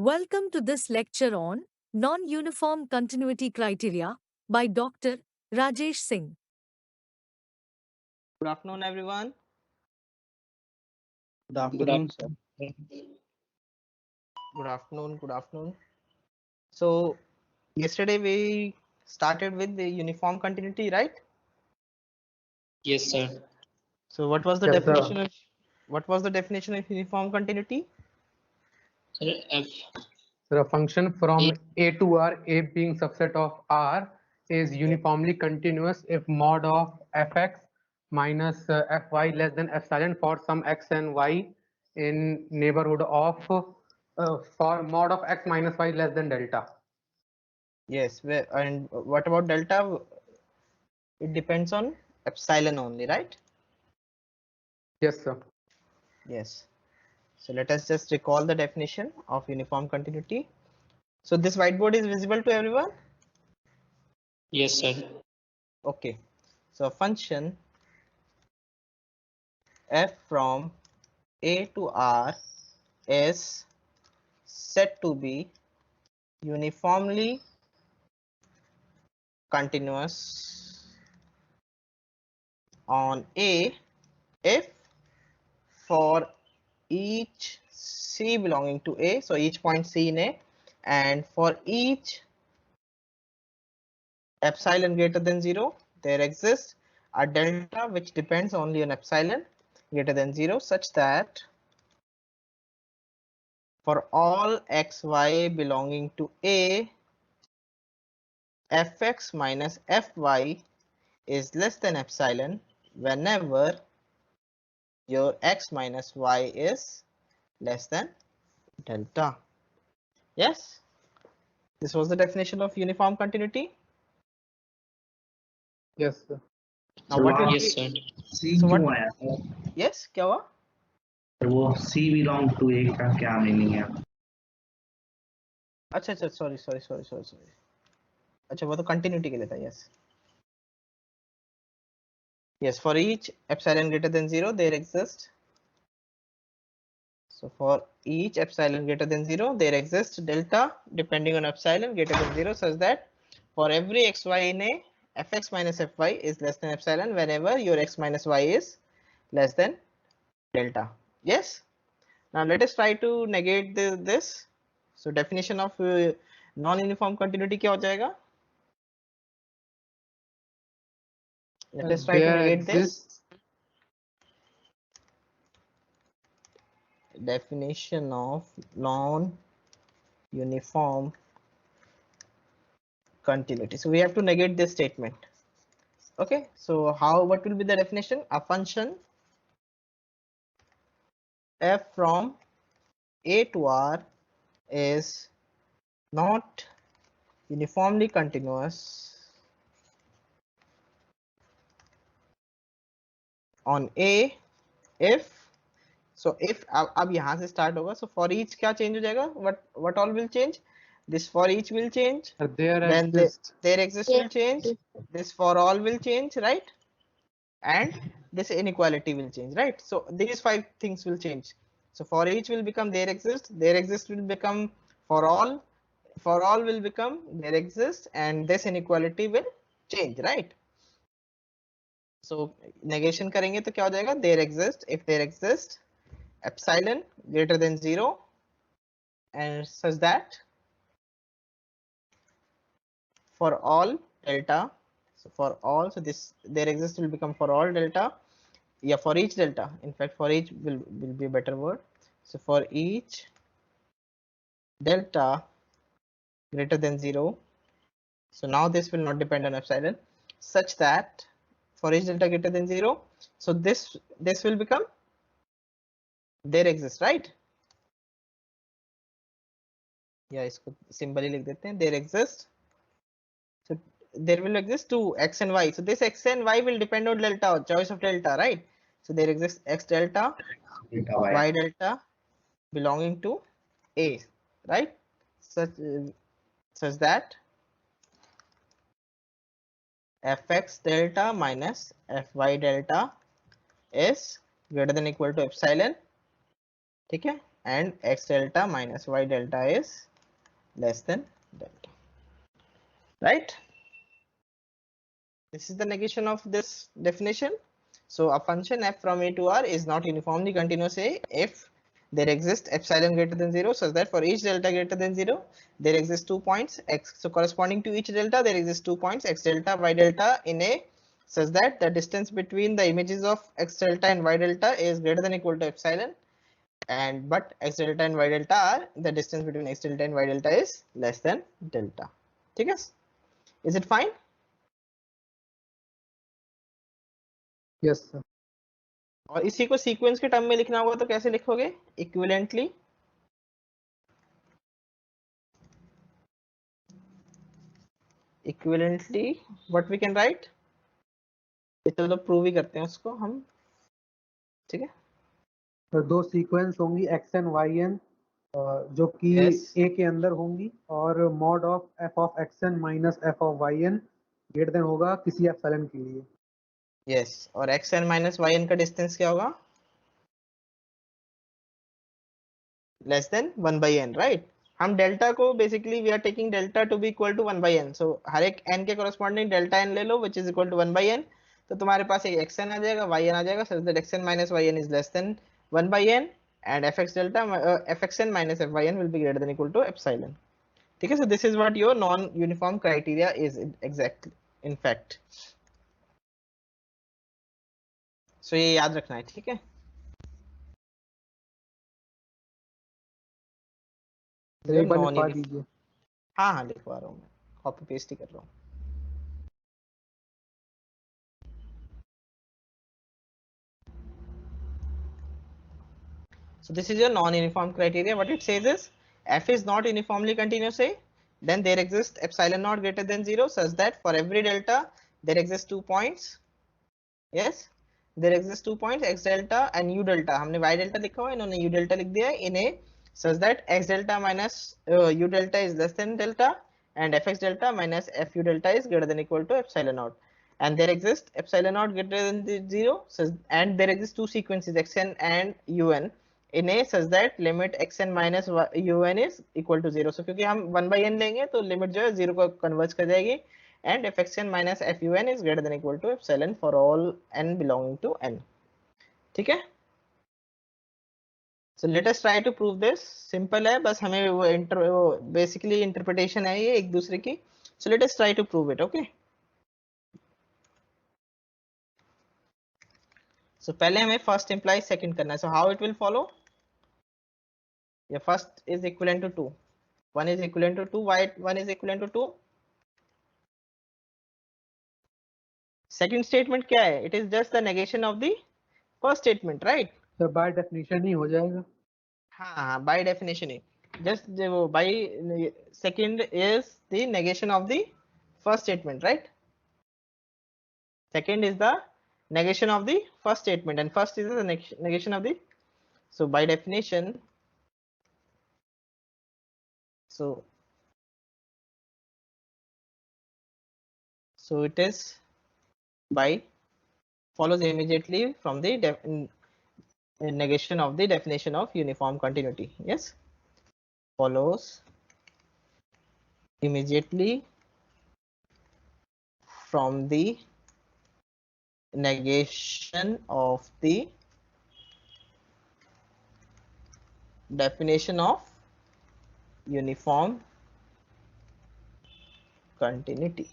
Welcome to this lecture on non-uniform continuity criteria by Dr. Rajesh Singh. Good afternoon, everyone. Good afternoon, sir. Good afternoon. Good afternoon. So, yesterday we started with the uniform continuity, right? Yes, sir. So, what was the Yes, definition sir. of uniform continuity? Sir, So a function from A to R, A being subset of R, is uniformly continuous if mod of fx minus fy less than epsilon for some x and y in neighborhood of for mod of x minus y less than delta. Yes. And what about delta? It depends on epsilon only, right? Yes, sir. Yes. So, let us just recall the definition of uniform continuity. So, this whiteboard is visible to everyone? yes, sir. Okay. So, a function f from A to R is said to be uniformly continuous on A if for each C belonging to A, so each point C in A, and for each epsilon greater than 0, there exists a delta which depends only on epsilon greater than 0, such that for all xy belonging to A, fx minus fy is less than epsilon whenever your x minus y is less than delta. Yes, this was the definition of uniform continuity. Yes, sir. Now what will Yes, be, sir. C so क्यों what, आया था? yes, क्या हुआ? वो सी belong to ए का क्या meaning है? अच्छा अच्छा, सॉरी, अच्छा वो तो कंटिन्यूटी के लिए था. yes, for each epsilon greater than 0 there exists, so for each epsilon greater than 0 there exists delta depending on epsilon greater than 0, such that for every xy in A, fx minus fy is less than epsilon whenever your x minus y is less than delta. Yes. Now let us try to negate this. So definition of non-uniform continuity क्या हो जाएगा? Let us try to There negate this. exists Definition of non-uniform continuity. So we have to negate this statement. Okay. So what will be the definition? A function f from A to R is not uniformly continuous on A if, so if अब यहाँ से start होगा, so for each क्या change हो जाएगा? What all will change? This for each will change, there then exists there exists will change, this for all will change, right? And this inequality will change, right? So these 5 things will change. So for each will become there exist will become for all will become there exists, and this inequality will change, right? So negation करेंगे तो क्या हो जाएगा? There exist, if there exists epsilon greater than 0 and such that for all delta, so for all, so this there exists will become for all delta, yeah, for each delta, in fact for each will be a better word. So for each delta greater than 0, so now this will not depend on epsilon, such that for each delta greater than 0, so this will become there exists, right? या इसको symbol ही लिख देते हैं, there exists, so there will exist two x and y, so this x and y will depend on delta, choice of delta, right? So there exists x delta y delta belonging to A, right? Such that fx delta minus fy delta is greater than equal to epsilon, ठीक है? and x delta minus y delta is less than delta, right? This is the negation of this definition. So a function f from a to r is not uniformly continuous if there exists epsilon greater than 0, such that for each delta greater than 0 there exist 2 points x. So corresponding to each delta there exist 2 points x delta y delta in a, such that the distance between the images of x delta and y delta is greater than or equal to epsilon, and but x delta and y delta are, the distance between x delta and y delta is less than delta. ठीक है? Is it fine? Yes, sir. और इसी को sequence के term में लिखना होगा तो कैसे लिखोगे? Equivalently what we can write, चलो प्रूव ही करते हैं उसको हम, ठीक है? तो दो सीक्वेंस होंगी x एंड y n जो कि Yes. a के अंदर होंगी, और mod of f of x n minus f of y n greater than होगा किसी एप्सिलॉन के लिए. यस, और x n minus y n का डिस्टेंस क्या होगा? Less than 1 by n, right? हम डेल्टा को basically we are taking delta to be equal to 1 by n, so हर एक n के कोरस्पॉन्डिंग डेल्टा n ले लो which is equal to 1 by n, तो तुम्हारे पास एक xn आ जाएगा, yn आ जाएगा, such that xn minus yn is less than 1 by n and fx delta fxn minus fyn will be greater than equal to epsilon. ठीक है? So this is what your non uniform criteria is exactly in fact. So ये याद रखना है, ठीक है? एक बार लिखवा दीजिए. हाँ हाँ लिखवा रहा हूँ, मैं कॉपी पेस्ट ही कर रहा हूँ. So this is your non-uniform criteria. What it says is f is not uniformly continuous A, then there exists epsilon naught greater than 0 such that for every delta there exist 2 points. Yes, there exist 2 points x delta and u delta. हमने y delta लिखा हुआ है, इन्होंने u delta लिख दिया है in A such that x delta minus u delta is less than delta and fx delta minus fu delta is greater than equal to epsilon naught. And there exists epsilon naught greater than 0 and there exist two sequences xn and un in A such that limit xn minus un is equal to 0. So क्योंकि हम 1 by n लेंगे तो limit जो है 0 को converge कर जाएगी and fxn minus fun is greater than equal to epsilon for all n belonging to n. ठीक है? So let us try to prove this. Simple है, बस हमें वो basically interpretation है ये एक दूसरे की. So let us try to prove it. Okay? So पहले हमें first implies second करना है. So how it will follow? Yeah, first is equivalent to 2. 1 is equivalent to 2. Why 1 is equivalent to 2? Second statement क्या है? It is just the negation of the first statement, right? तो by definition ही हो जाएगा. हाँ, by definition he. Just वो by second is the negation of the first statement, right? Second is the negation of the first statement and first is the negation of the. So by definition, so it is by follows immediately from the negation of the definition of uniform continuity. Yes, follows immediately from the negation of the definition of uniform continuity.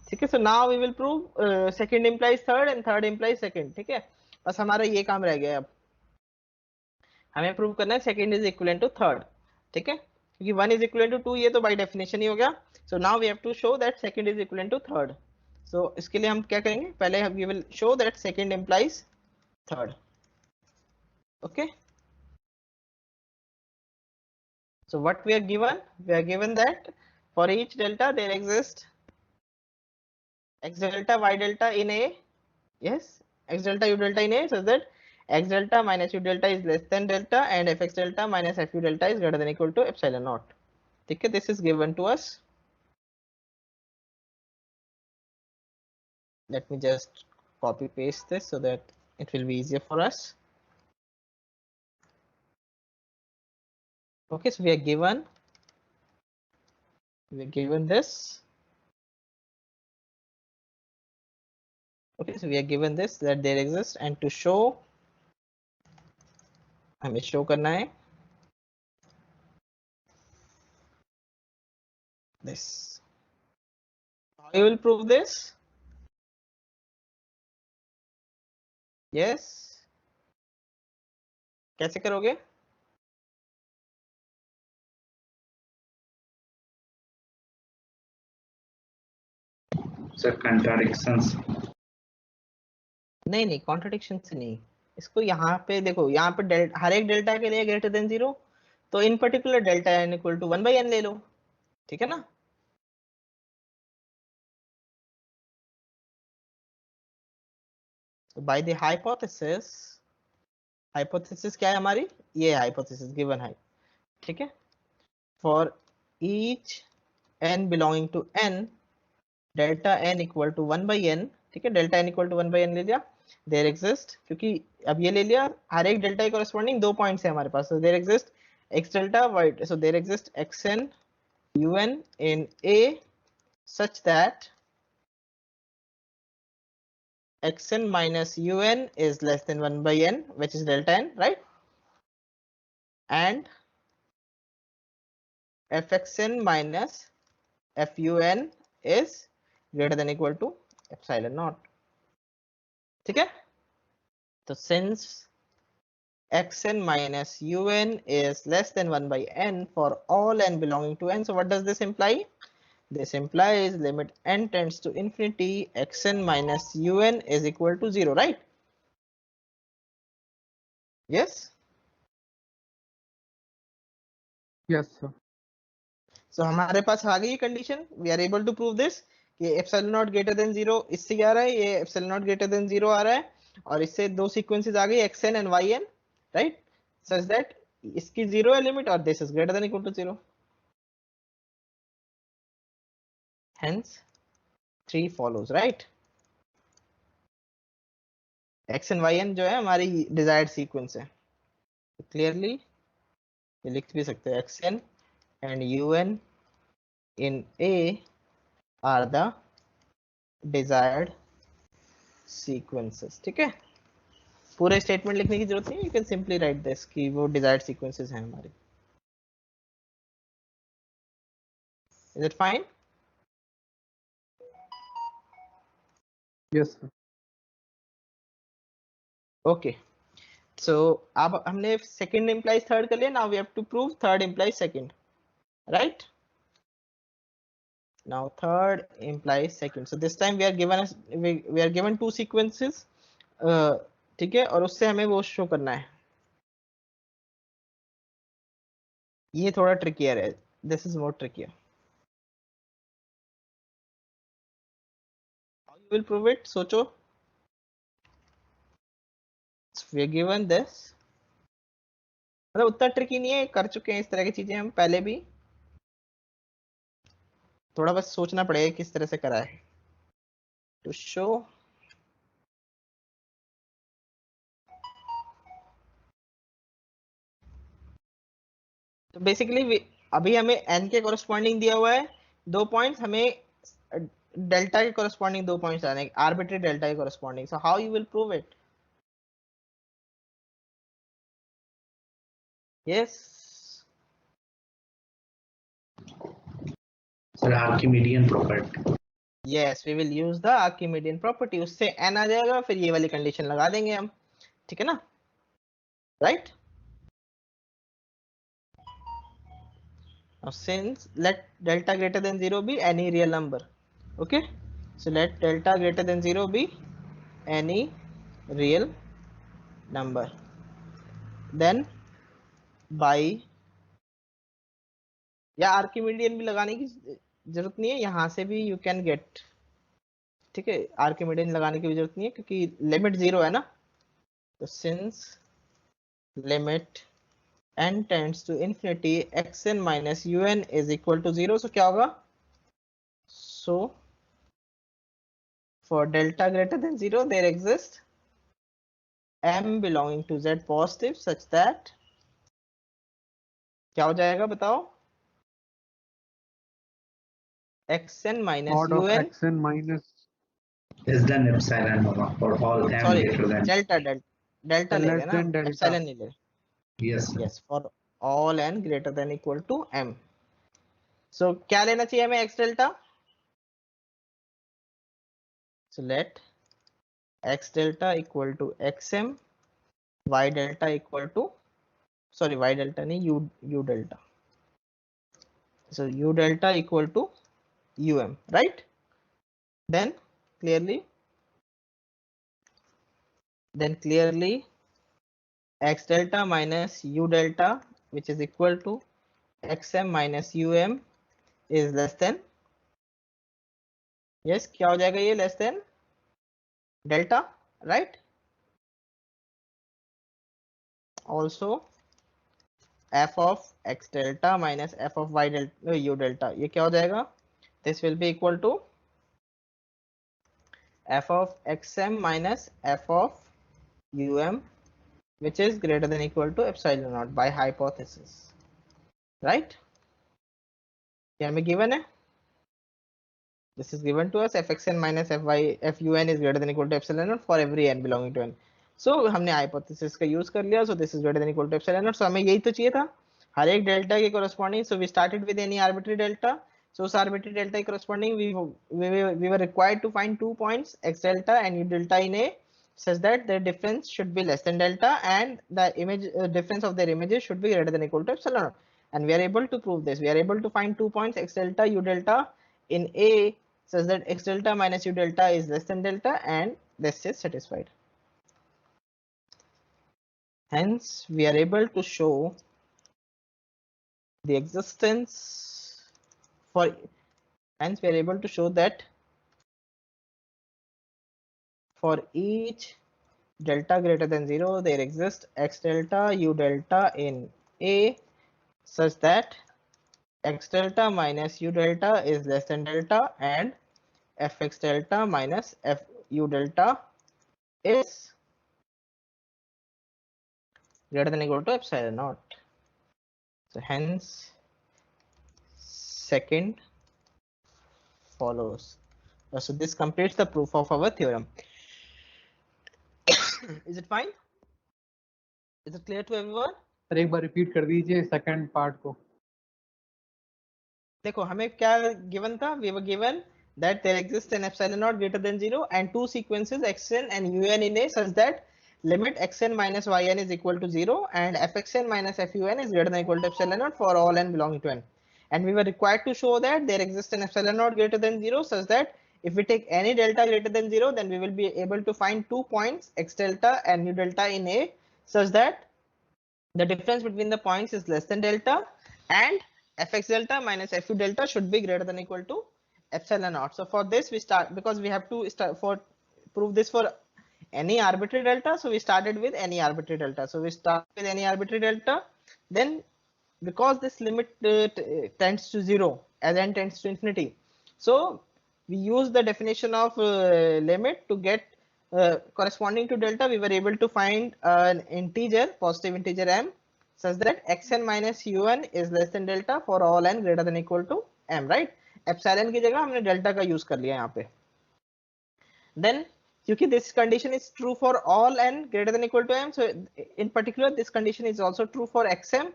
ठीक है? So now we will prove second implies third and third implies second. ठीक है? बस हमारा ये काम रह गया. अब हमें प्रूव करना है second is equivalent to third. ठीक है? क्योंकि 1 is equivalent to 2 ये तो by definition ही हो गया. So now we have to show that second is equivalent to third. So इसके लिए हम क्या करेंगे? पहले we will show that second implies third. Okay? So what we are given? We are given that for each delta there exists x delta y delta in A. Yes, x delta u delta in A such that x delta minus u delta is less than delta and fx delta minus fu delta is greater than equal to epsilon naught. Okay, this is given to us. Let me just copy paste this so that it will be easier for us. Okay, so we are given this. Okay, so we are given this, that there exists, and to show हमें show करना है this. How you will prove this? Yes, कैसे करोगे? Sir contradictions नहीं contradiction से नहीं, इसको यहाँ पे देखो, यहाँ पे हर एक डेल्टा के लिए ग्रेटर देन 0, तो in particular delta n equal to 1/n ले लो, ठीक है ना? तो बाय द हाइपोथेसिस क्या है हमारी, ये हाइपोथेसिस गिवन है, ठीक है? For each n belonging to n, delta n equal to 1/n, ठीक है? Delta n equal to 1/n ले लिया, देयर एग्जिस्ट, क्योंकि अब ये ले लिया, हर एक डेल्टा के कॉरेस्पॉन्डिंग 2 पॉइंट्स है हमारे पास, so there exist x delta y, so there exists xn un in A such that xn minus un is less than 1/n, which is delta n, right? And fxn minus fun is greater than equal to epsilon naught, ठीक है? तो since xn minus un is less than 1/n for all n belonging to n, so what does this imply? This implies limit n tends to infinity, xn minus un is equal to 0, right? Yes. Yes, sir. So हमारे पास आ गई condition, we are able to prove this कि epsilon naught greater than 0 इससे क्या आ रहा है, ये epsilon naught greater than 0 आ रहा है, और इससे दो सीक्वेंसेस आ गई xn and yn, right? Such that इसकी 0 है लिमिट और this is greater than equal to 0. Hence 3 follows, right? x and yn जो है हमारी desired sequence है, तो clearly ये लिख भी सकते हैं xn and un in A are the desired sequences, ठीक है? पूरे स्टेटमेंट लिखने की जरूरत नहीं, you can simply write this कि वो डिजायर्ड सीक्वेंसेस हैं हमारे. Is it fine? Yes, sir. Okay, so अब हमने सेकंड इंप्लाइज थर्ड कर लिया, now we have to prove third implies second, right? Now third implies second, so this time we are given two sequences, ठीक है? और उससे हमें वो शो करना है, ये थोड़ा ट्रिकियर है, this is more trickier. How you will prove it, सोचो. वी आर गिवन दिस, मतलब उतना ट्रिकी नहीं है, कर चुके हैं इस तरह की चीजें हम पहले भी, थोड़ा बस सोचना पड़ेगा किस तरह से करा है. टू शो तो बेसिकली अभी हमें n के कोरस्पॉन्डिंग दिया हुआ है 2 पॉइंट्स, हमें डेल्टा के कोरस्पॉन्डिंग 2 पॉइंट्स आने, आर्बिट्ररी डेल्टा के corresponding. So how you will prove it? Yes, sir Archimedean property. Yes, we will use the Archimedean property, उससे n आ जाएगा, फिर ये वाली कंडीशन लगा देंगे हम, ठीक है ना? Right? Now since let delta greater than 0 be any real number, okay? So let delta greater than 0 be any real number, then by, या आर्किमिडियन भी लगाने की जरूरत नहीं है, यहाँ से भी यू कैन गेट, ठीक है? आर्किमिडियन लगाने की भी जरूरत नहीं है क्योंकि लिमिट 0 है ना. तो since limit n tends to infinity, xn minus un is equal to 0, so क्या होगा? So for delta greater than 0 there exists m belonging to z positive such that क्या हो जाएगा बताओ? xn minus mod of un, xn minus less than epsilon होगा for all m sorry, greater than. delta ले less रहे ना, than delta. epsilon नहीं ले रहे. Yes, sir. Yes, for all n greater than equal to m. So क्या लेना चाहिए हमें x delta? So let x delta equal to xm, y delta equal to, sorry, y delta नहीं, u delta. So u delta equal to um, right? Then clearly x delta minus u delta, which is equal to xm minus um, is less than, yes, क्या हो जाएगा ये, less than delta, right? Also f of x delta minus f of y delta u delta, ये क्या हो जाएगा? This will be equal to f of xm minus f of um, which is greater than equal to epsilon naught by hypothesis, right? क्या हमें given है? This is given to us, fxn minus fun is greater than equal to epsilon naught for every n belonging to n. So हमने hypothesis का use कर लिया, so this is greater than equal to epsilon naught. So हमें यही तो चाहिए था, हर एक delta के corresponding. So we started with any arbitrary delta. So उस arbitrary delta के corresponding we were required to find 2 points, x delta and u delta in A, such that their difference should be less than delta and the image difference of their images should be greater than equal to epsilon naught. And we are able to prove this. We are able to find 2 points, x delta, u delta in A, such that x delta minus u delta is less than delta, and this is satisfied. Hence, we are able to show the existence for, hence we are able to show that for each delta greater than 0, there exists x delta, u delta in A, such that x delta minus u delta is less than delta, and fx delta minus fu delta is greater than equal to epsilon naught. So hence second follows. So this completes the proof of our theorem. Is it fine? Is it clear to everyone? Sir एक बार repeat कर दीजिए second part को. देखो हमें क्या given था, we were given that there exists an epsilon naught greater than 0 and two sequences xn and un in A, such that limit xn minus yn is equal to 0 and fxn minus fun is greater than equal to epsilon naught for all n belonging to n. And we were required to show that there exists an epsilon naught greater than 0, such that if we take any delta greater than 0, then we will be able to find 2 points, x delta and u delta in A, such that the difference between the points is less than delta, and fx delta minus fu delta should be greater than equal to epsilon naught. So for this we start, because we have to start for prove this for any arbitrary delta, so we started with any arbitrary delta. So we start with any arbitrary delta, then because this limit tends to 0 as n tends to infinity, so we use the definition of limit to get corresponding to delta. We were able to find an integer, positive integer m, such that xn minus un is less than delta for all n greater than equal to m, right? Epsilon की जगह हमने delta का use कर लिया यहाँ पे. Then क्योंकि this condition is true for all n greater than equal to m, so in particular this condition is also true for xm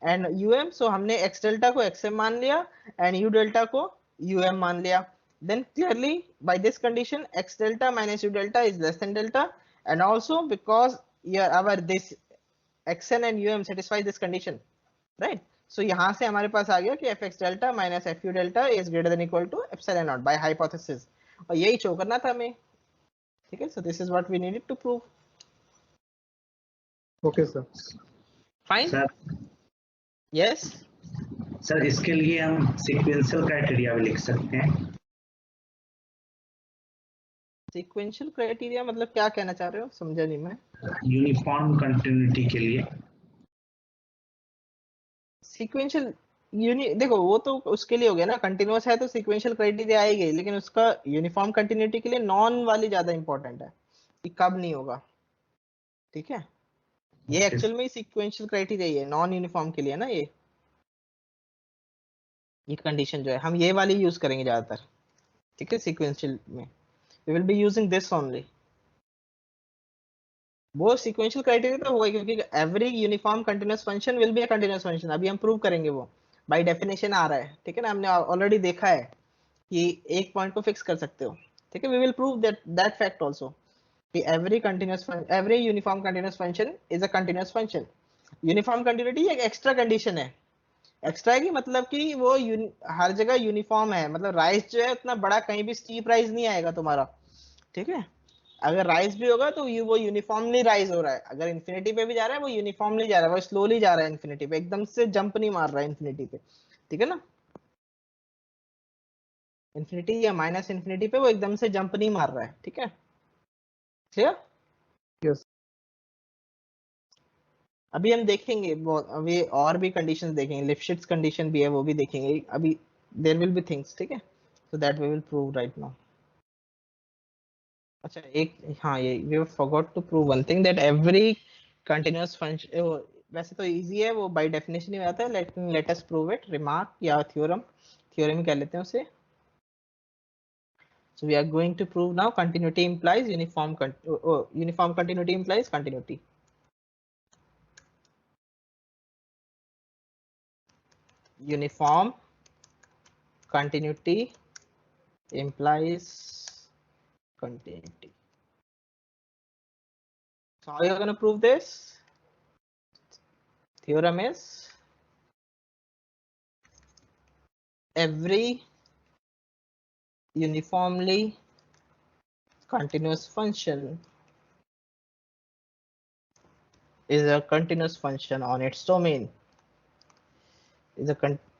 and um. So हमने x delta को xm मान लिया and u delta को um मान लिया. Then clearly by this condition x delta minus u delta is less than delta, and also because our this xn and um satisfy this condition, right? So यहाँ से हमारे पास आ गया कि fx delta minus fu delta is greater than equal to epsilon naught by hypothesis, और यही show करना था हमें, ठीक है? So this is what we needed to prove. Okay sir. Fine. Sir Yes. Sir इसके लिए हम सीक्वेंशियल क्राइटेरिया भी लिख सकते हैं. Sequential criteria मतलब क्या कहना चाह रहे हो, समझा नहीं मैं. यूनिफॉर्म कंटिन्यूटी के लिए. Sequential देखो वो तो उसके लिए हो गया ना, कंटिन्यूअस है तो सीक्वेंशियल क्राइटेरिया आएगी, लेकिन उसका यूनिफॉर्म कंटिन्यूटी के लिए नॉन वाली ज्यादा इंपॉर्टेंट है कि कब नहीं होगा, ठीक है? ये एक्चुअल में सीक्वेंशियल क्राइटेरिया ही है, नॉन यूनिफॉर्म के लिए ना ये. ये कंडीशन जो है हम ये वाली यूज करेंगे ज्यादातर, ठीक है, सीक्वेंशियल में we will be using this only. वो सीक्वेंशियल क्राइटेरिया तो होगा क्योंकि every uniform continuous function will be a continuous function, अभी हम प्रूव करेंगे वो बाय डेफिनेशन आ रहा है, ठीक है ना, हमने ऑलरेडी देखा है कि एक पॉइंट को फिक्स कर सकते हो, ठीक है, we will prove that fact also कि every uniform continuous function is a continuous function. Uniform continuity एक एक्स्ट्रा कंडीशन है, एक्स्ट्रा है कि मतलब कि वो हर जगह यूनिफॉर्म है, मतलब राइज जो है उतना बड़ा कहीं भी स्टीप राइज नहीं आएगा तुम्हारा, ठीक है, अगर राइज भी होगा तो वो यूनिफॉर्मली राइज हो रहा है, अगर इन्फिनिटी पे भी जा रहा है वो यूनिफॉर्मली जा रहा है, वो स्लोली जा रहा है इन्फिनिटी पे, एकदम से जंप नहीं मार रहा है इन्फिनिटी पे, ठीक है ना, इन्फिनिटी या माइनस इन्फिनिटी पे वो एकदम से जंप नहीं मार रहा है, ठीक है, क्लियर। यस अभी हम देखेंगे अभी और भी कंडीशंस देखेंगे, लिप्शिट्ज कंडीशन भी है वो भी देखेंगे अभी, देयर विल बी थिंग्स, ठीक है, so that we will prove right now. अच्छा एक, हाँ ये we forgot to prove one thing that every continuous function, वैसे तो इजी है वो बाय डेफिनेशन ही आता है, let us prove it, remark या थ्योरम, थ्योरम ही कह लेते हैं उसे। So we are going to prove now continuity implies uniform uniform continuity implies continuity. Uniform continuity implies continuity. So how are you going to prove this? Theorem is every uniformly continuous function is a continuous function on its domain,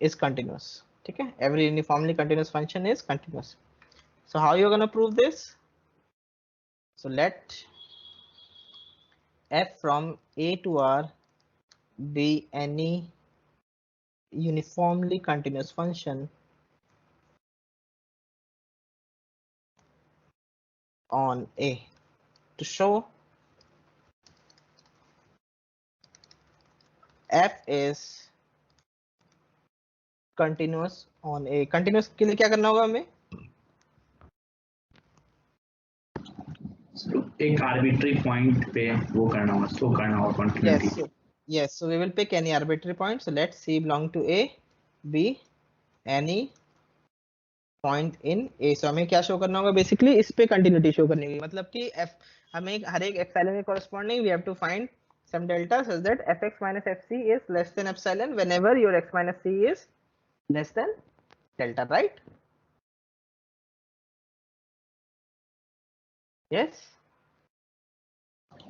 is continuous, ठीक है, every uniformly continuous function is continuous. So how you are going to prove this? So let f from a to r be any uniformly continuous function on A. To show f is continuous on A, continuous के लिए क्या करना होगा हमें? एक arbitrary point पे वो करना होगा, शो करना होगा continuity. Yes, so we will pick any arbitrary point. So let C belong to A, B any point in A. So हमें क्या शो करना होगा? बेसिकली इस पे कंटिन्यूटी शो करनी होगी, मतलब कि f हमें हर एक एप्सिलॉन के corresponding we have to find some delta such that fx minus fc is less than epsilon whenever your x minus c is less than delta, right? Yes.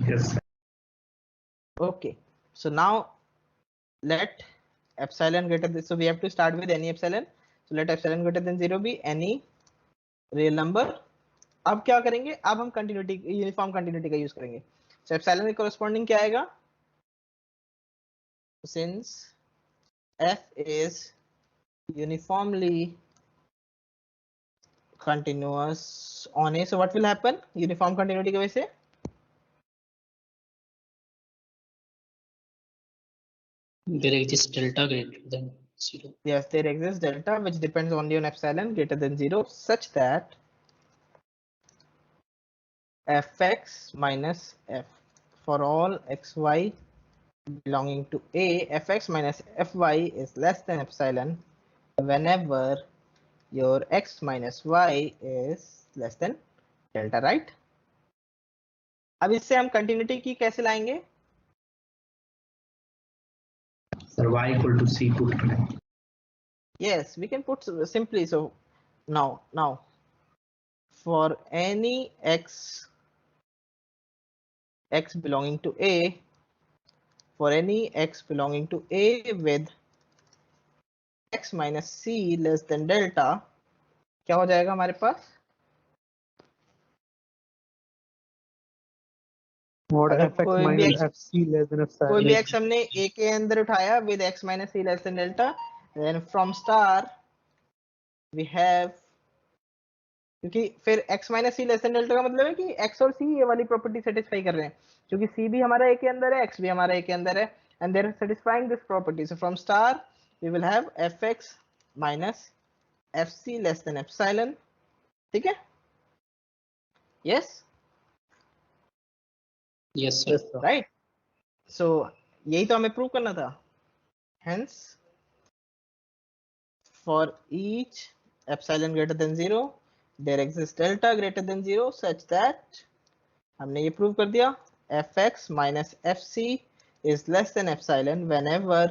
Yes. Okay. So now let epsilon greater than, so we have to start with any epsilon. So let epsilon greater than 0 be any real number. अब क्या करेंगे? अब हम continuity, uniform continuity का use करेंगे. So epsilon के corresponding क्या आएगा? Since f is uniformly continuous on A, so what will happen? Uniform continuity की वजह से There exists delta greater than 0. yes, there exists delta which depends only on epsilon greater than 0 such that fx minus f for all xy belonging to A, fx minus fy is less than epsilon whenever your x minus y is less than delta, right? अब इससे हम continuity की कैसे लाएंगे? Sir, y equal to c put करें. Yes, we can put simply. So now for any x belonging to A, for any x belonging to A with x minus c less than delta, क्या हो जाएगा हमारे पास? कोई भी x हमने A के अंदर उठाया with x minus c less than delta, then from star we have, क्योंकि फिर x minus c less than delta का मतलब है कि x और c ये वाली प्रॉपर्टी सेटिस्फाई कर रहे हैं, क्योंकि c भी हमारा A के अंदर है, x भी हमारा A के अंदर है, and they're satisfying this property. So from star we will have fx minus FC less than epsilon, ठीक है? Yes Yes, sir. राइट. सो यही तो हमें प्रूव करना था. Hence for each epsilon greater than 0 there exists delta greater than 0 such that हमने ये prove कर दिया fx minus fc is less than epsilon whenever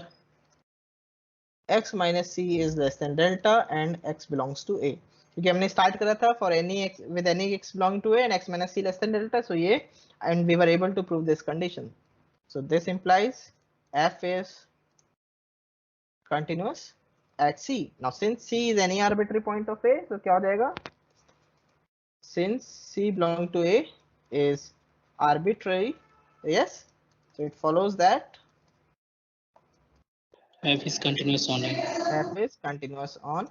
x minus c is less than delta and x belongs to a. क्योंकि हमने start करा था for any x with any x belonging to a and x minus c less than delta, so ये and we were able to prove this condition. So this implies f is continuous at C. Now since C is any arbitrary point of A, so क्या हो जाएगा? Since C belonging to A is arbitrary, yes, so it follows that F is continuous on it. F is continuous on.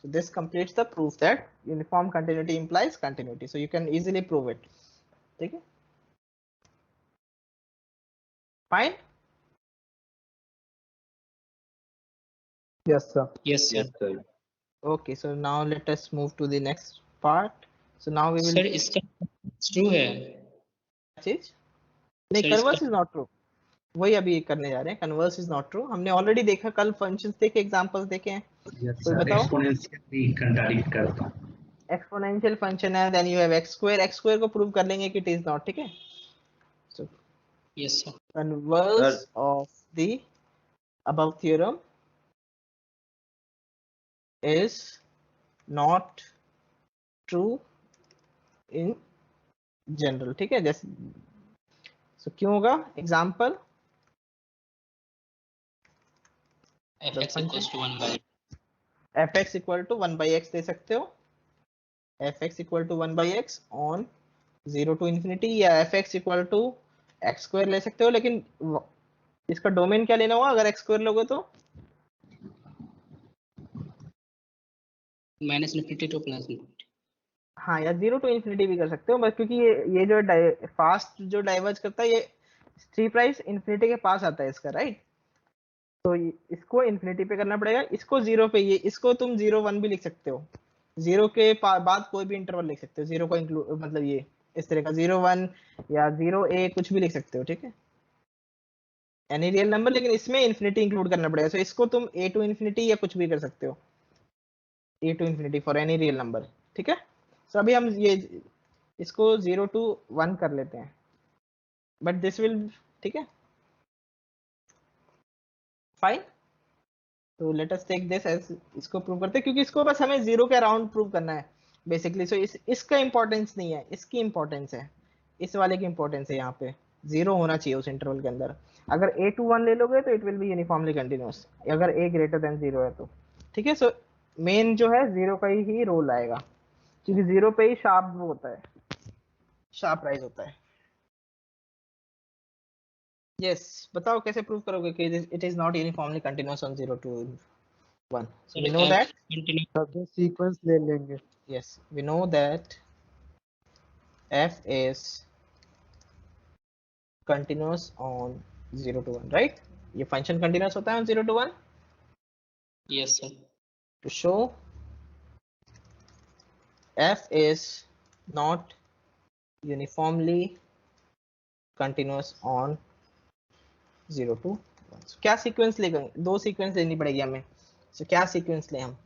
So this completes the proof that uniform continuity implies continuity. So you can easily prove it. Okay. Fine. Yes, sir. Yes, sir. Okay. So now let us move to the next part. So now we will. Sir, इसका true है. चीज नहीं, Sir, converse इसका is not true. वही अभी करने जा रहे हैं. कन्वर्स इज नॉट ट्रू हमने ऑलरेडी देखा, कल फंक्शंस देखे, एग्जांपल्स देखे हैं. कोई बताओ. एक्सपोनेंशियल भी कंट्राडिक्ट करता है. एक्सपोनेंशियल फंक्शन है, then you have x square को प्रूव कर लेंगे कि इट इज नॉट. ठीक है. So yes, sir. Converse of the above theorem is not true in general. ठीक है. जैसे सो क्यों होगा? Example Fx equals to 1 by fx equal to 1 by x दे सकते हो. fx equal to 1 by x on 0 to infinity, या fx equal to x square ले सकते हो. लेकिन इसका डोमेन क्या लेना होगा अगर एक्स स्क्वायर लोगे तो? minus infinity to plus infinity. हाँ, या 0 टू इन्फिनिटी भी कर सकते हो, बस क्योंकि ये जो फास्ट जो डाइवर्ज करता है ये स्ट्री प्राइस इन्फिनिटी के पास आता है इसका, राइट? तो इसको इन्फिनिटी पे करना पड़ेगा, इसको 0 पे. ये इसको तुम 0 1 भी लिख सकते हो. 0 के बाद कोई भी इंटरवल लिख सकते हो. 0 को इंक्लूड मतलब ये इस तरह का 0 1 या 0 a कुछ भी लिख सकते हो. ठीक है. एनी रियल नंबर, लेकिन इसमें इन्फिनिटी इंक्लूड करना पड़ेगा. सो इसको तुम a टू इन्फिनिटी या कुछ भी कर सकते हो. a to infinity for any real number. ठीक है. सो अभी हम ये इसको 0 टू 1 कर लेते हैं, बट दिस विल. ठीक है. फाइन. तो let us take this as, इसको प्रूव करते हैं क्योंकि इसको बस हमें 0 के अराउंड प्रूव करना है बेसिकली. सो इसका इंपॉर्टेंस नहीं है, इसकी इंपॉर्टेंस है, इस वाले की इंपॉर्टेंस है. यहाँ पे 0 होना चाहिए उस इंटरवल के अंदर. अगर a टू 1 ले लोगे तो it will B uniformly continuous, अगर a ग्रेटर देन 0 है तो. ठीक है. सो मेन जो है 0 का ही रोल आएगा, क्योंकि 0 पे ही शार्प वो होता है, शार्प राइज होता है. यस. बताओ कैसे प्रूव करोगे कि it is not uniformly continuous on 0 to 1? So we know that Continue. सब सीक्वेंस ले लेंगे. yes, we know that f is continuous on 0 to 1, right? ये फंक्शन कंटिन्यूअस होता है on 0 to 1. Yes, sir. To show f is not uniformly continuous on 0 to 1. So क्या sequence लेंगे? दो sequence लेनी पड़ेगी हमें. So क्या सीक्वेंस ले हम?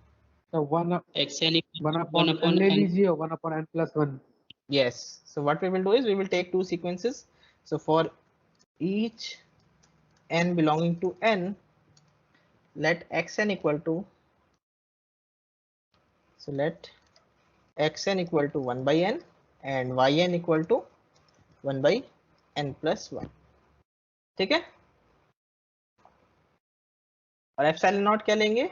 तो 1 xn upon n ले लीजिए, 1 upon n plus 1. Yes. So what we will do is we will take two sequences. So for each n belonging to n, let xn equal to, so let xn equal to 1 by n and yn equal to 1 by n plus 1. ठीक है. और epsilon not क्या लेंगे?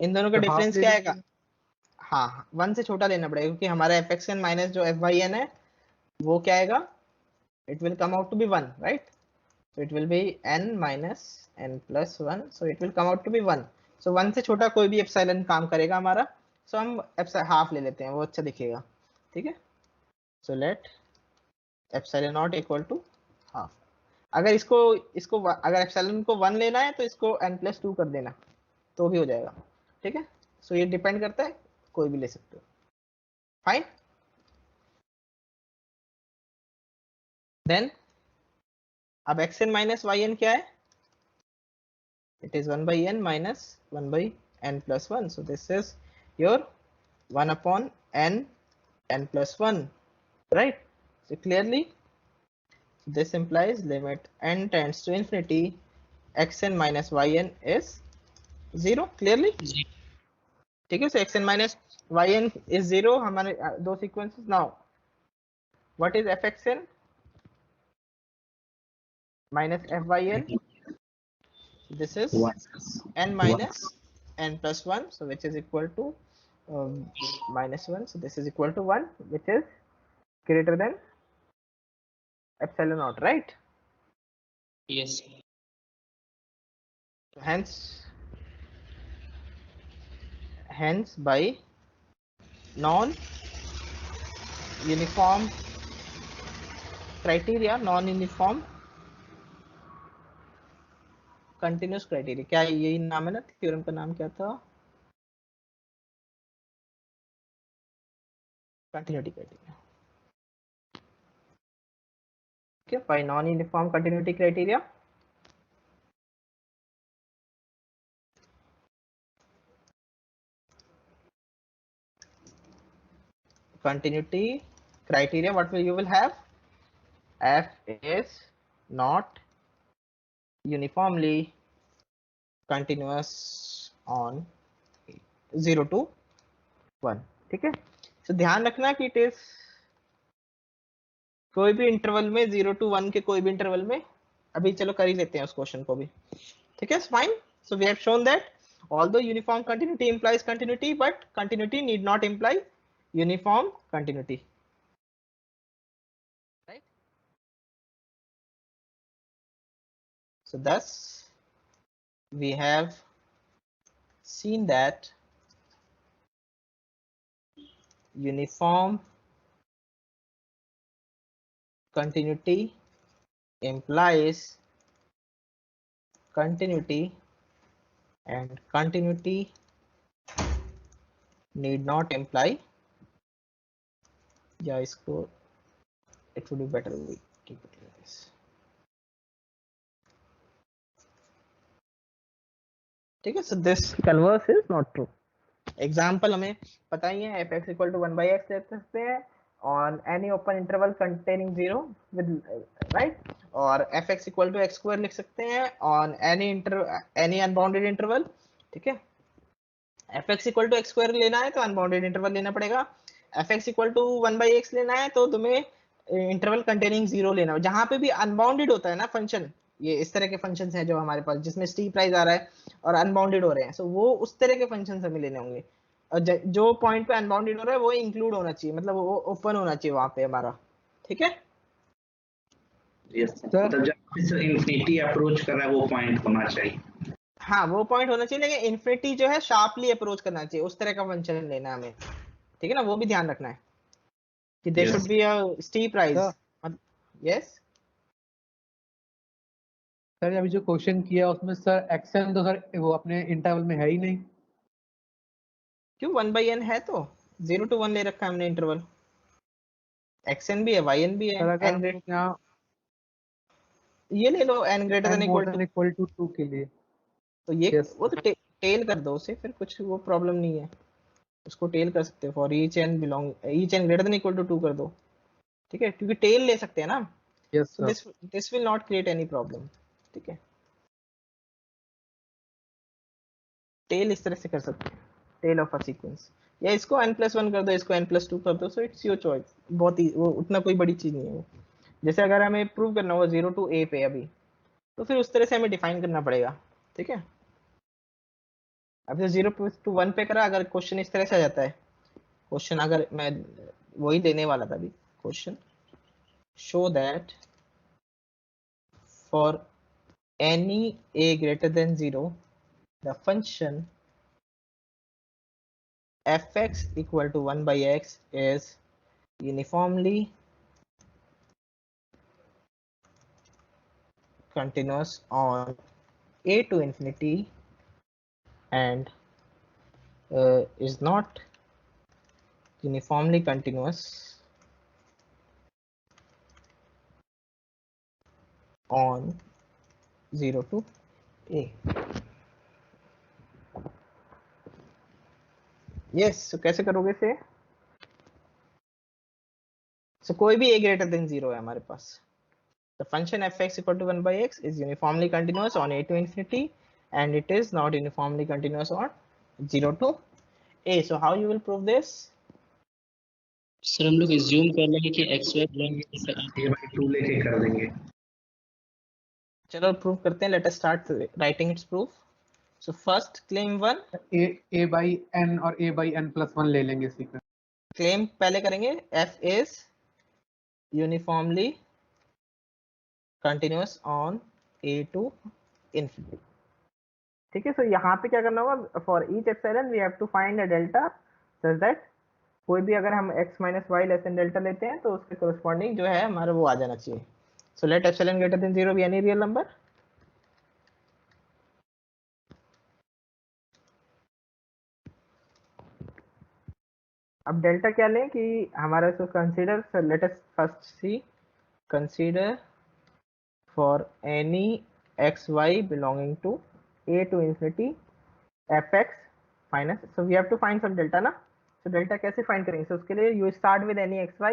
इन दोनों का तो half difference ले क्या लीजिए. आएगा? हाँ, 1 से छोटा लेना पड़ेगा क्योंकि हमारा fxn माइनस जो fyn है वो क्या आएगा? It will come out to be 1, right? So it will be n minus n plus 1, so it will come out to be 1. So 1 से छोटा कोई भी एप्सिलॉन काम करेगा हमारा. सो हम हाफ ले लेते हैं, वो अच्छा दिखेगा. ठीक है. So let epsilon not equal to half. अगर इसको अगर एप्सिलॉन को 1 लेना है तो इसको n+2 कर देना तो भी हो जाएगा, ठीक है। सो ये डिपेंड करता है, कोई भी ले सकते हो, फाइन। देन अब xn माइनस yn क्या है, it is 1 by n minus 1 by n plus 1, so this is your 1 upon n plus 1, right? So clearly this implies limit n tends to infinity xn minus yn is 0, clearly, ठीक है। so xn minus yn is 0, हमारे दो sequences। now what is fxn minus fyn, this is n minus n plus 1, so which is equal to minus 1, so this is equal to 1, which is greater than epsilon naught, right? Yes. Hence by non uniform criteria, non uniform continuous criteria, क्या यही नाम है ना, theorem का नाम क्या था, continuity criteria, okay, by non uniform continuity criteria what you will have, f is not uniformly continuous on 0 to 1, ठीक है। तो ध्यान रखना कि इट इज कोई भी इंटरवल में 0 to 1 के कोई भी इंटरवल में, अभी चलो कर ही लेते हैं उस क्वेश्चन को भी, ठीक है, fine. So we have shown that although uniform continuity implies continuity, but continuity need not imply uniform continuity, right? So thus we have seen that uniform continuity implies continuity and continuity need not imply, या इसको it would be better we keep it like this, ठीक है। so this converse is not true। Example हमें पता ही है, fx equal to 1 by x ले सकते हैं on any open interval containing 0 with right, और fx equal to x square लिख सकते हैं on any unbounded interval, ठीक है। fx equal to x square लेना है तो अनबाउंडेड इंटरवल लेना पड़ेगा, fx equal to 1 by x लेना है तो तुम्हें इंटरवल कंटेनिंग 0 लेना है। जहां पे भी अनबाउंडेड होता है ना फंक्शन, ये इस तरह के फंक्शंस हैं जो हमारे पास जिसमें स्टीप राइज आ रहा है और अनबाउंडेड हो रहे हैं, सो वो उस तरह के फंक्शंस हमें लेने होंगे, और जो पॉइंट पे अनबाउंडेड हो रहा है वो इंक्लूड होना चाहिए, मतलब वो ओपन होना चाहिए वहां पे हमारा, ठीक है। यस सर, जब इस इंफिनिटी अप्रोच कर रहा है वो पॉइंट होना चाहिए, हाँ वो पॉइंट होना चाहिए, लेकिन इन्फिनिटी जो है शार्पली अप्रोच करना चाहिए, उस तरह का फंक्शन लेना है हमें, ठीक है ना, वो भी ध्यान रखना है कि there should be a steep rise. Yes sir अभी जो क्वेश्चन किया उसमें सर एक्शन तो सर वो अपने इंटरवल में है ही नहीं, क्यों 1 by n है तो 0 to 1 ले रखा है हमने इंटरवल, xn भी है yn भी है, सर अगर n हम लोग यहाँ ये ले लो n greater than equal to 2 के लिए, तो ये Yes, वो तो टेल कर दो उसे, फिर कुछ वो प्रॉब्लम नहीं है, उसको टेल कर सकते हो, for each n greater than equal to 2 कर दो, ठीक है, क्योंकि टेल ले सकते हैं ना, yes so sir, this will not create any problem, ठीक है। टेल इस तरह से कर सकते हैं, टेल ऑफ अ सीक्वेंस, या इसको n+1 कर दो, इसको n+2 कर दो, सो इट्स योर चॉइस, बहुत ही वो उतना कोई बड़ी चीज नहीं है वो। जैसे अगर हमें प्रूव करना होगा 0 to a पे अभी, तो फिर उस तरह से हमें डिफाइन करना पड़ेगा, ठीक है। अभी 0 to 1 पे करा, अगर क्वेश्चन इस तरह से आ जाता है, क्वेश्चन अगर मैं वही देने वाला था अभी, question show that for any a greater than 0 the function fx equal to 1 by x is uniformly continuous on a to infinity and is not uniformly continuous on 0 to a. yes, so कैसे करोगे से? so कोई भी a greater than 0 है हमारे पास. The function fx equal to 1 by x is uniformly continuous on a to infinity and it is not uniformly continuous on 0 to a. So how you will prove this? Sir हम लोग assume कर लेंगे कि x Y belong a/2 लेके कर देंगे. चलो prove करते हैं. Let us start writing its proof. So first claim 1. a by n और a by n plus 1 ले लेंगे इसी का. Claim पहले करेंगे f is uniformly continuous on a to infinity. ठीक है. so यहाँ पे क्या करना होगा? For each epsilon we have to find a delta such that कोई भी अगर हम x minus y less than delta लेते हैं तो उसके corresponding जो है हमारा वो आ जाना चाहिए. So let epsilon greater than 0 be any real number. अब डेल्टा क्या लें कि हमारा so consider let us first see consider for any x y belonging to a to infinity fx minus. so we have to find some delta ना. so delta कैसे find करेंगे? so उसके लिए you start with any xy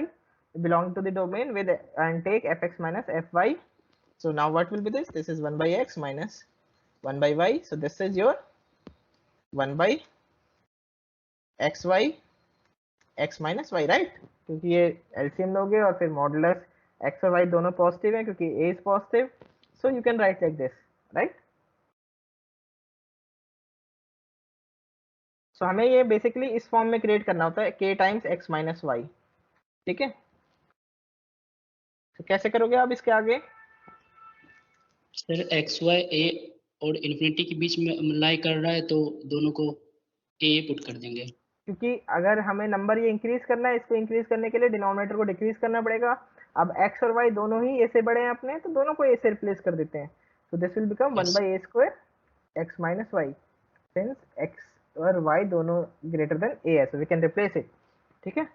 belonging to the domain with and take fx minus fy. so now what will be this? This is 1 by x minus 1 by y. so this is your 1 by xy x minus y, right? क्योंकि ये LCM लोगे और फिर modulus x और y दोनों positive हैं क्योंकि a is positive. So you can write like this, right? So हमें ये बेसिकली इस फॉर्म में क्रिएट करना होता है k times x minus y. ठीक है. तो कैसे करोगे आप इसके आगे? सर एक्स वाई ए और इन्फिनिटी के बीच में लाई कर रहा है तो दोनों को ए पुट कर देंगे. क्योंकि अगर हमें नंबर ये इंक्रीज करना है, इसको इंक्रीज करने के लिए डिनोमिनेटर को डिक्रीज करना पड़ेगा. अब x और y दोनों ही a से बड़े हैं अपने, तो दोनों को a से रिप्लेस कर देते हैं. तो this will become 1 by a square x minus y since x और y दोनों ग्रेटर देन a है, so we can replace it. ठीक है.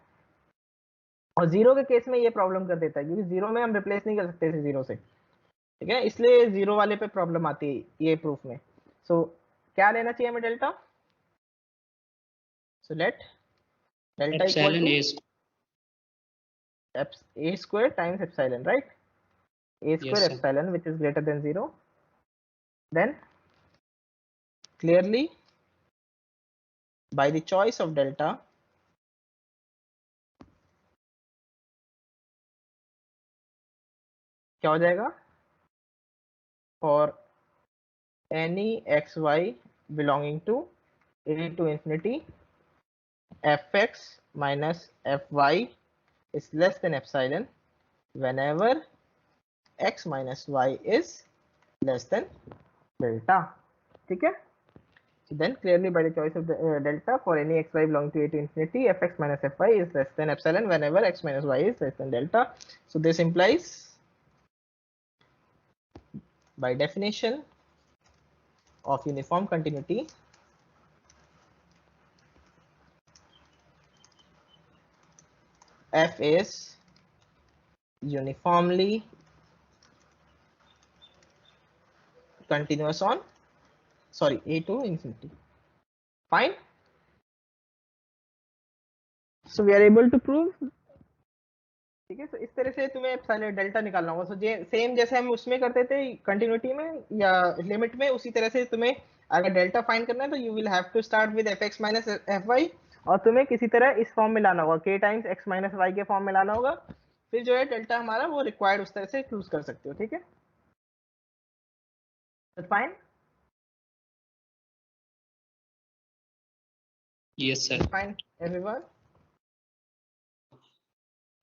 और जीरो के केस में ये प्रॉब्लम कर देता है क्योंकि जीरो में हम रिप्लेस नहीं कर सकते इसे जीरो से. ठीक है. इसलिए जीरो वाले पे प्रॉब्लम आती है ये प्रूफ में. सो क्या लेना चाहिए हमें? Delta. So let delta equal epsilon to a square times epsilon, right? A square Yes, sir. epsilon which is greater than 0. Then clearly by the choice of delta क्या हो जाएगा? For any xy belonging to a to infinity fx minus fy is less than epsilon whenever x minus y is less than delta. ठीक है. So then clearly by the choice of the delta for any xy belonging to a to infinity fx minus fy is less than epsilon whenever x minus y is less than delta. So this implies by definition of uniform continuity f is uniformly continuous on a to infinity. Fine. So we are able to prove. ठीक है. so इस तरह से तुम्हें epsilon delta निकालना होगा. so same जैसे हम उसमें करते थे कंटिन्यूटी में या लिमिट में, उसी तरह से तुम्हें अगर डेल्टा फाइंड करना है तो you will have to start with fx minus fy और तुम्हें किसी तरह इस फॉर्म में लाना होगा, k times x minus y के फॉर्म में लाना होगा. फिर जो है डेल्टा हमारा वो रिक्वायर्ड उस तरह से चूज कर सकते हो. ठीक है. Fine. Yes sir. Fine everyone.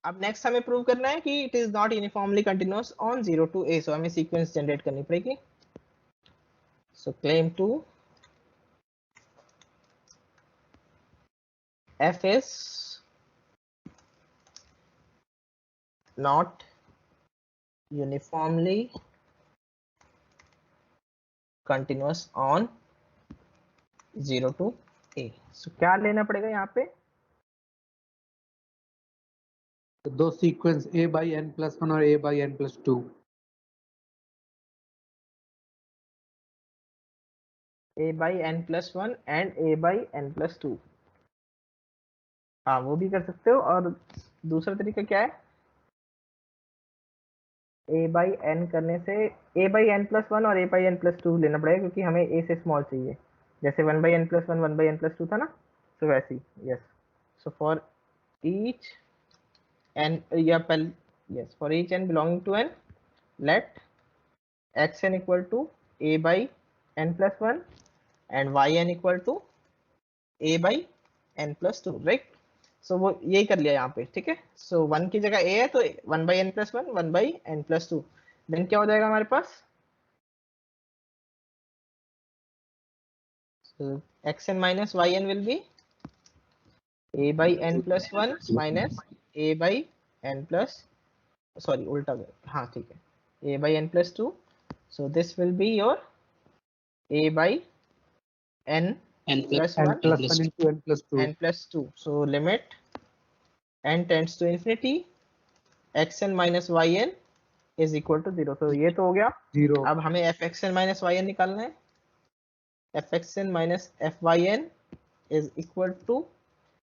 अब नेक्स्ट हमें प्रूव करना है कि it is not uniformly continuous on 0 to a. सो हमें सीक्वेंस जनरेट करनी पड़ेगी. सो claim 2 f is not uniformly continuous on 0 to a. So क्या लेना पड़ेगा यहाँ पे? दो सीक्वेंस a by n+1 और a by n+2. a by n+1 and a by n+2. हाँ वो भी कर सकते हो, और दूसरा तरीका क्या है? a by n करने से a by n+1 और a by n+2 लेना पड़ेगा, क्योंकि हमें a से स्मॉल चाहिए, जैसे 1 by n+1 1 by n+2 था ना, तो वैसे ही. Yes. So for each n, या पहले, yes, for each n belonging to n, let xn equal to a by n+1 and yn equal to a by n+2, right? So वो यही कर लिया यहाँ पे, ठीक है. सो 1 की जगह a है, तो 1 by n+1 1 by n+2. Then क्या हो जाएगा हमारे पास? So xn minus yn will be a by n+1 minus a by n plus, sorry उल्टा गया, हाँ ठीक है, a by n+2. So this will be your a by n+1 n+1 into n+2. n+2. So limit n tends to infinity, xn minus yn is equal to 0. So ये तो हो गया 0. अब हमें fxn minus yn निकालना है. fxn minus fyn is equal to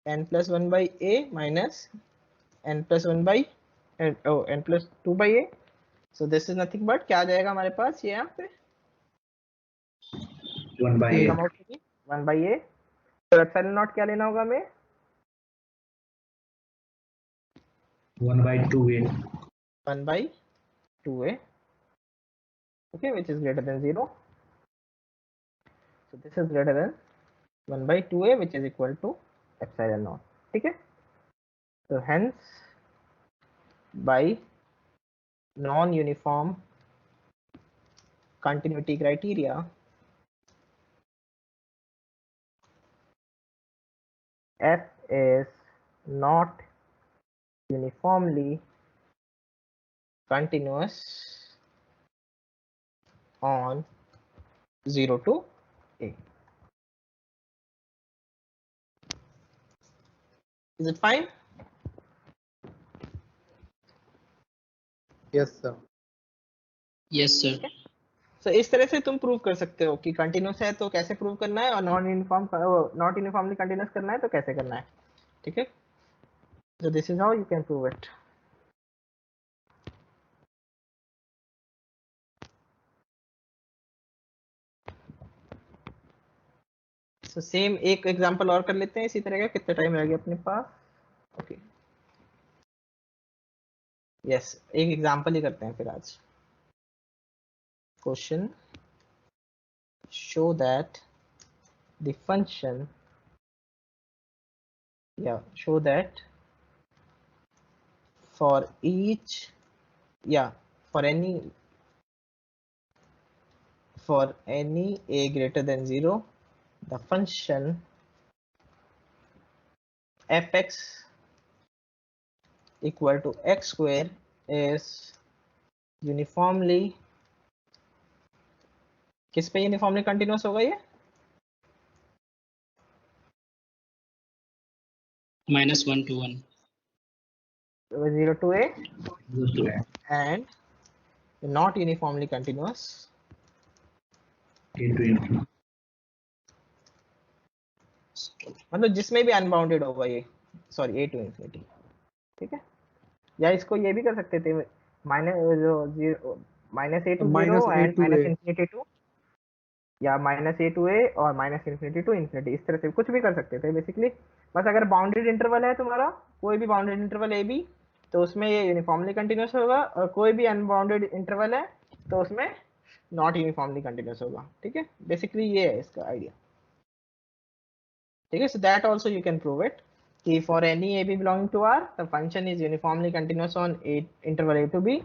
n plus 1 by a minus n plus 1 by n plus 2 by a. So this is nothing but क्या आ जाएगा हमारे पास ये यहाँ पे 1 by a. come out to be 1 by a. तो epsilon naught क्या लेना होगा हमें? 1 by 2a. 1 by 2a. Okay, which is greater than 0. So this is greater than 1 by 2a, which is equal to epsilon naught. ठीक है. So hence by non-uniform continuity criteria, f is not uniformly continuous on 0 to a. Is it fine? Yes sir. Yes sir. So इस तरह से तुम prove कर सकते हो कि कंटिन्यूस है तो कैसे प्रूव करना है, और नॉट यूनिफॉर्मली कंटिन्यूस करना है तो कैसे करना है. ठीक है. So this is how you can prove it. So same एक एग्जांपल और कर लेते हैं इसी तरह का. कितना टाइम रह गया अपने पास? ओके यस, एक एग्जांपल ही करते हैं फिर आज. Question show that the function, show that for each, for any a greater than 0, the function fx equal to x square is uniformly, किस पे यूनिफॉर्मली कंटिन्यूस होगा ये? -1 to 1. 0 to a, 0 to a. and not uniformly continuous A to infinity. मतलब जिसमें भी unbounded होगा ये, sorry a to infinity. ठीक है. या इसको ये भी कर सकते थे minus a to 0 and minus infinity to, या माइनस a to a और माइनस इंफिनिटी टू इंफिनिटी. इस तरह से कुछ भी कर सकते थे बेसिकली. बस अगर बाउंडेड इंटरवल है तुम्हारा, कोई भी बाउंडेड इंटरवल ए बी, तो उसमें ये यूनिफॉर्मली कंटिन्यूस होगा, और कोई भी अनबाउंडेड इंटरवल है तो उसमें नॉट यूनिफॉर्मली कंटिन्यूस होगा. ठीक है. बेसिकली ये है इसका आइडिया. ठीक है. So that also you can prove it कि for any a b belonging to R the function is uniformly continuous on interval a to b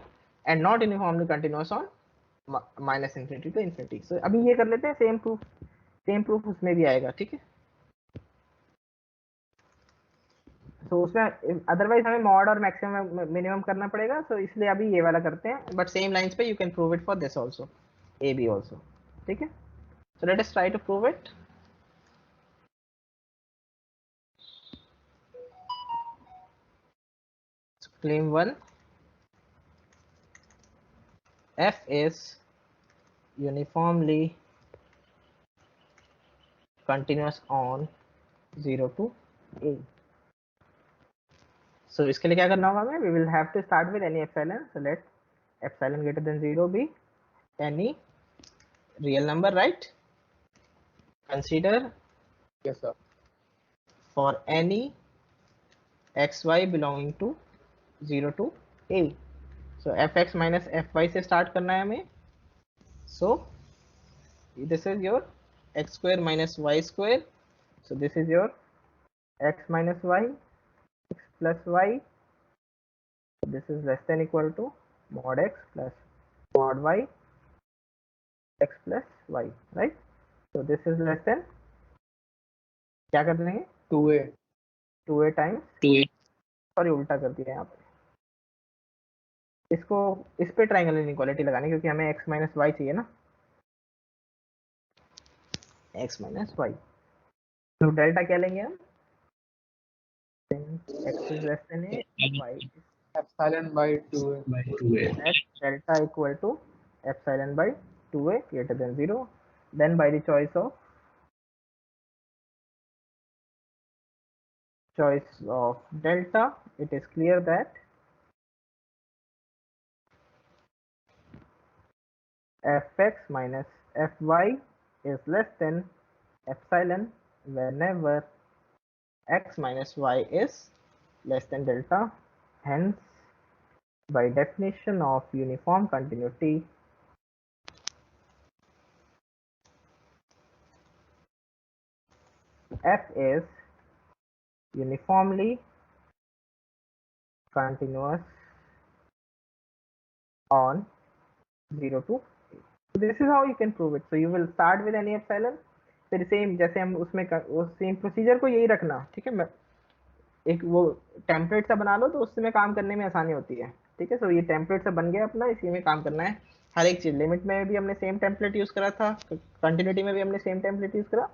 and not uniformly continuous on minus infinity to infinity. So अभी ये कर लेते हैं same proof उसमें भी आएगा. ठीक है. तो उसमें अदरवाइज हमें मॉड और मैक्सिमम मिनिमम करना पड़ेगा, सो इसलिए अभी ये वाला करते हैं. बट सेम लाइंस पे you can prove it for this also, A be also. ठीक है. So let us try to prove it. So claim 1, f is uniformly continuous on 0 to a. So इसके लिए क्या करना होगा हमें? We will have to start with any epsilon. So let epsilon greater than 0 be any real number, right? Consider Yes, sir. for any xy belonging to 0 to a. So fx minus fy से start करना है हमें. So this is your x square minus y square. So this is your x minus y, x plus y. This is less than equal to mod x plus mod y, x plus y, right? So this is less than, क्या कर देंगे? 2a. 2a times, 2a sorry उल्टा कर दिया यहाँ पे. इसको इस पे ट्रायंगल इनइक्वालिटी लगानी, क्योंकि हमें x माइनस वाई चाहिए ना. x minus y. तो डेल्टा क्या लेंगे हम? x is less than a, y is Epsilon by 2a. by 2a. less delta equal to epsilon by 2a greater than 0. Then by the choice of delta, it is clear that fx minus fy is less than epsilon whenever x minus y is less than delta. Hence, by definition of uniform continuity, f is uniformly continuous on 0 to a. So this is how you can prove it. So you will start with any epsilon, फिर same जैसे हम उसमें same procedure को यही रखना, ठीक है. एक वो टेम्पलेट सा बना लो तो उसमें काम करने में आसानी होती है, ठीक है. सो ये टेम्पलेट सा बन गया अपना, इसी में काम करना है. हर एक चीज, लिमिट में भी हमने सेम टेम्पलेट यूज करा था, कंटिन्यूटी में भी हमने सेम टेम्पलेट यूज करा,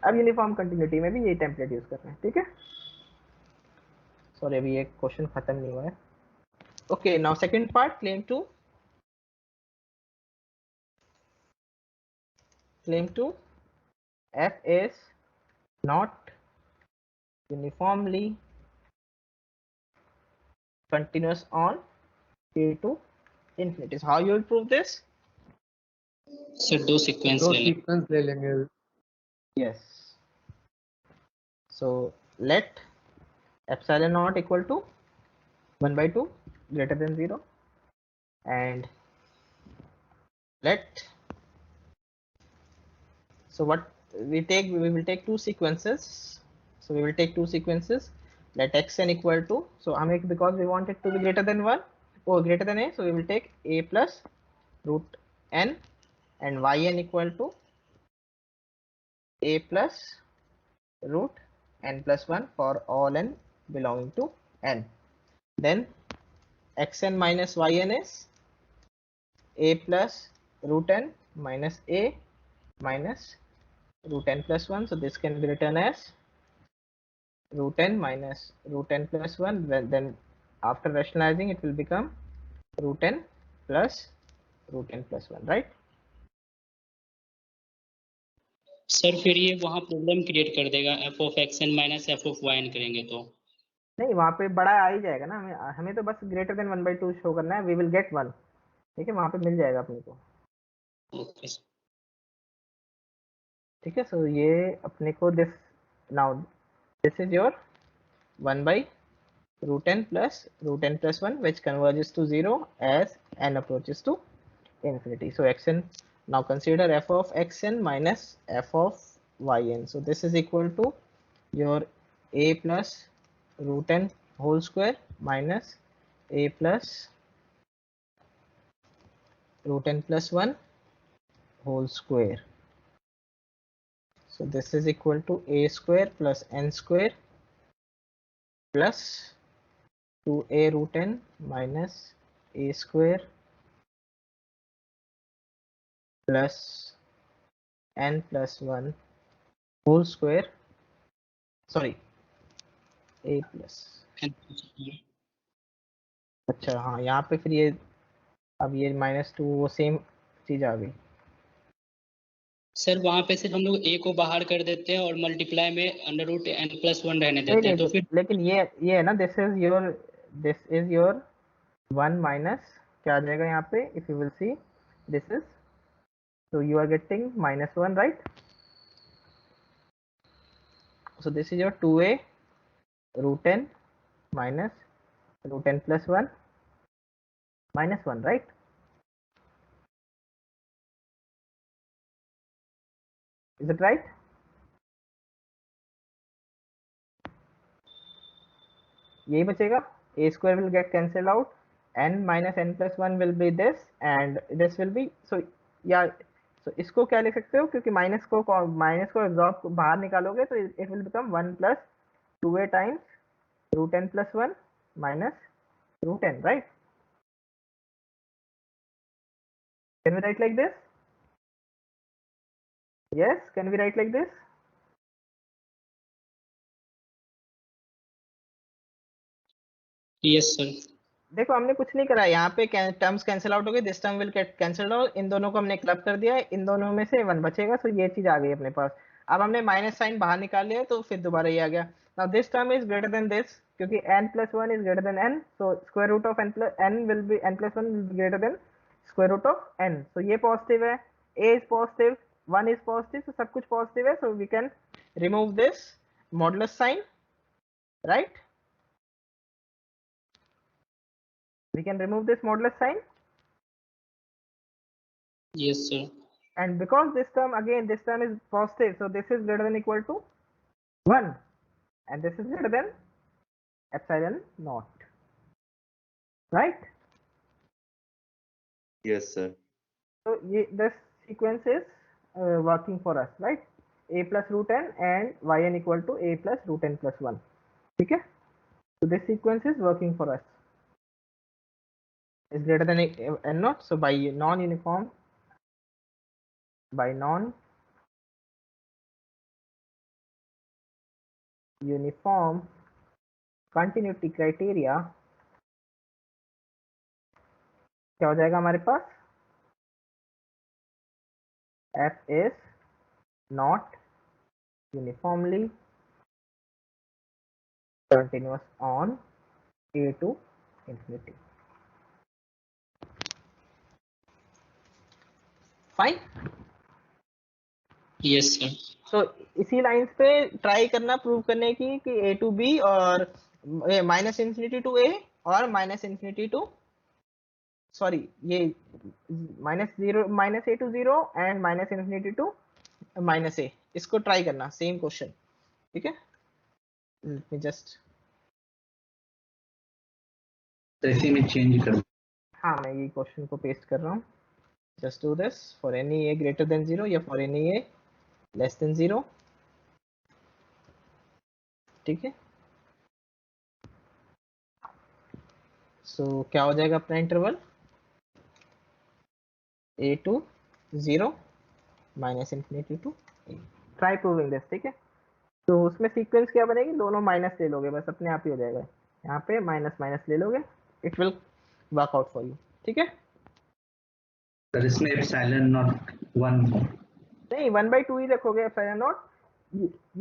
अब यूनिफॉर्म कंटिन्यूटी में भी यही टेम्पलेट यूज करना है, ठीक है. सॉरी अभी ये क्वेश्चन खत्म नहीं हुआ है. Okay, now second part, claim 2. Claim 2, f is not uniformly continuous on a to infinity. So how you will prove this? Sir दो सीक्वेंस दो ले लें. सीक्वेंस ले लेंगे. Yes. So let epsilon naught equal to 1 by 2 greater than 0, and let, so what we take, we will take two sequences. So we will take two sequences. Let xn equal to, so because we want it to be greater than 1 or greater than a, so we will take a plus root n, and yn equal to a plus root n plus 1 for all n belonging to n. Then xn minus yn is a plus root n minus a minus root n plus 1. So this can be written as root n minus root n plus 1. Then after rationalizing it will become root n plus root n plus 1, right? Sir फिर ये वहाँ problem create कर देगा, f of x n minus f of y n करेंगे तो. नहीं, वहाँ पे बड़ा आ ही जाएगा ना, हमें तो बस ग्रेटर देन 1 by 2 शो करना है. वी विल गेट 1, ठीक है, वहाँ पे मिल जाएगा अपने को. Okay sir. ठीक है. सो ये अपने को this, now this is your 1 by root n plus 1 which converges to 0 as n approaches to infinity. So xn, now consider f of xn minus f of yn. So this is equal to your a plus root n whole square minus a plus root n plus 1 whole square. So this is equal to a square plus n square plus 2a root n minus a square plus n plus 1 whole square, sorry a plus, अच्छा हाँ यहाँ पे फिर ये अब ये -2 वो same चीज आ गई। सर वहाँ पे सिर्फ हम लोग a को बाहर कर देते हैं और मल्टीप्लाई में √n+1 रहने नहीं देते हैं, नहीं तो फिर लेकिन ये है ना, दिस इज योर 1 माइनस क्या आ जाएगा यहाँ पे, if you will see this is, so you are getting -1, right? So this is your 2a √n minus √n plus 1 -1, right? Is it right? यही बचेगा, a square will get cancelled out, n minus n plus 1 will be this and this will be, so yeah, so इसको क्या लिख सकते हो, क्योंकि minus को absorb बाहर निकालोगे तो it will become 1 plus 2a times √n plus 1 minus √n, right? Can we write like this? Yes, can we write like this? Yes sir. देखो हमने कुछ नहीं करा, यहाँ पे टर्म्स कैंसिल आउट हो गए, this term will get cancelled out, इन दोनों को हमने क्लब कर दिया है, इन दोनों में से 1 बचेगा, सो ये चीज आ गई अपने पास। अब हमने माइनस साइन बाहर निकाल लिया तो फिर दोबारा ये आ गया। Now this term is greater than this, क्योंकि n plus 1 is greater than n, so square root of n plus n will be n plus 1 will be greater than square root of n, so ये positive है, a is positive, 1 is positive, so सब कुछ positive है, so we can remove this modulus sign, right? We can remove this modulus sign, yes sir. and because this term again, this term is positive, so this is greater than equal to 1 and this is greater than epsilon naught, right? Yes, sir. So this sequence is working for us, right? A plus √n and yn equal to a plus √n plus 1, okay? So this sequence is working for us, is greater than n naught, so by non-uniform continuity criteria क्या हो जाएगा हमारे पास, f is not uniformly continuous on a to infinity, fine? Yes sir. तो इसी lines पे try करना prove करने की कि a to b और -∞ to a और -∞ to, सॉरी ये -a to 0 and -∞ to -a, इसको ट्राई करना, सेम क्वेश्चन, ठीक है? लेट मी जस्ट, तो इसी में चेंज कर, हाँ मैं ये क्वेश्चन को पेस्ट कर रहा हूँ, just do this for any a greater than 0 या for any a less than 0, ठीक है? सो क्या हो जाएगा अपना interval, a to 0 -∞ to a, try proving this, ठीक है? तो उसमें सीक्वेंस क्या बनेगी, दोनों माइनस ले लोगे बस, अपने आप ही हो जाएगा, यहाँ पे माइनस माइनस ले लोगे, it will work out for you, ठीक है? सर इसमें एप्सिलॉन नॉट 1 नहीं 1/2 ही रखोगे एप्सिलॉन नॉट,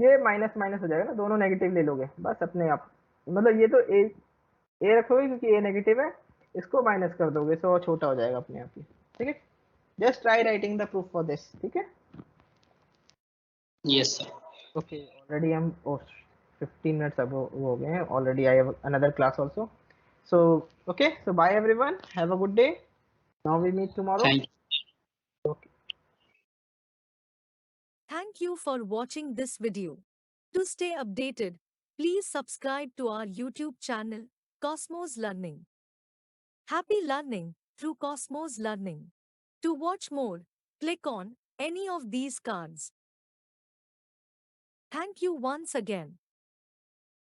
ये माइनस माइनस हो जाएगा ना, दोनों नेगेटिव ले लोगे बस अपने आप, मतलब ये तो ए रखोगे क्योंकि ए नेगेटिव है, इसको माइनस कर दोगे तो छोटा हो जाएगा अपने आप ही, ठीक है? Just try writing the proof for this, ठीक है? Yes sir. Okay, already I'm 15 minutes ago हो गए हैं already, I have another class also, so okay, so bye everyone, have a good day, now we meet tomorrow. Thank you. Okay. Thank you for watching this video. To stay updated, please subscribe to our YouTube channel, Cosmos Learning. Happy learning through Cosmos Learning. To watch more, click on any of these cards. Thank you once again.